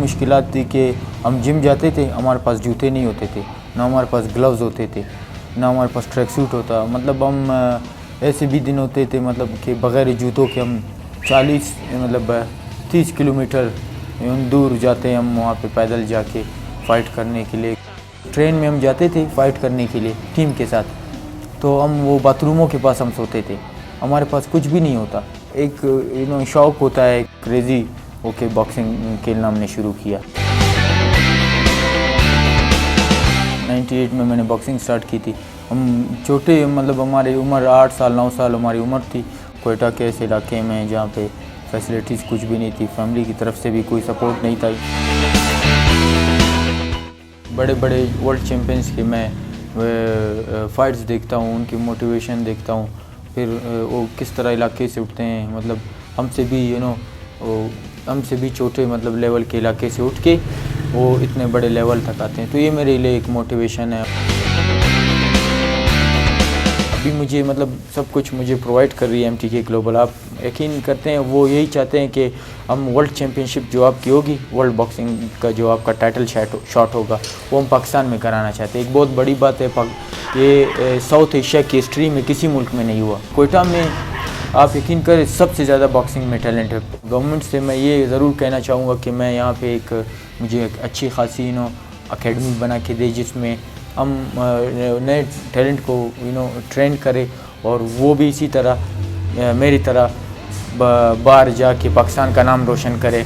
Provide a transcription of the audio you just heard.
मुश्किलात थी कि हम जिम जाते थे, हमारे पास जूते नहीं होते थे, ना हमारे पास ग्लव्स होते थे, ना हमारे पास ट्रैक सूट होता। मतलब हम ऐसे भी दिन होते थे मतलब कि बग़ैर जूतों के हम 30 किलोमीटर दूर जाते हैं हम वहाँ पे पैदल जाके फ़ाइट करने के लिए। ट्रेन में हम जाते थे फ़ाइट करने के लिए टीम के साथ, तो हम वो बाथरूमों के पास हम सोते थे, हमारे पास कुछ भी नहीं होता। एक शौक़ होता है, क्रेज़ी होके बॉक्सिंग खेलना हमने शुरू किया। 98 में मैंने बॉक्सिंग स्टार्ट की थी। हम छोटे मतलब हमारी उम्र 8 साल 9 साल हमारी उम्र थी। क्वेटा के ऐसे इलाके में जहाँ पे फैसिलिटीज़ कुछ भी नहीं थी, फैमिली की तरफ से भी कोई सपोर्ट नहीं था। बड़े बड़े वर्ल्ड चैम्पियंस के मैं फ़ाइट्स देखता हूँ, उनकी मोटिवेशन देखता हूँ, फिर वो किस तरह इलाके से उठते हैं, मतलब हमसे भी छोटे मतलब लेवल के इलाके से उठ के वो इतने बड़े लेवल तक आते हैं। तो ये मेरे लिए एक मोटिवेशन है। अभी मुझे मतलब सब कुछ मुझे प्रोवाइड कर रही है MTK ग्लोबल। आप यकीन करते हैं वो यही चाहते हैं कि हम वर्ल्ड चैम्पियनशिप जो आपकी होगी, वर्ल्ड बॉक्सिंग का जो आपका टाइटल शॉट होगा, वो हम पाकिस्तान में कराना चाहते हैं। एक बहुत बड़ी बात है, ये साउथ एशिया की हिस्ट्री में किसी मुल्क में नहीं हुआ। क्वेटा में आप यकीन करें सबसे ज़्यादा बॉक्सिंग में टैलेंट है। गवर्नमेंट से मैं ये ज़रूर कहना चाहूँगा कि मैं यहाँ पे मुझे एक अच्छी खासी अकेडमी बना के दे, जिसमें हम नए टैलेंट को ट्रेन करें और वो भी इसी तरह मेरी तरह बाहर जाके पाकिस्तान का नाम रोशन करे।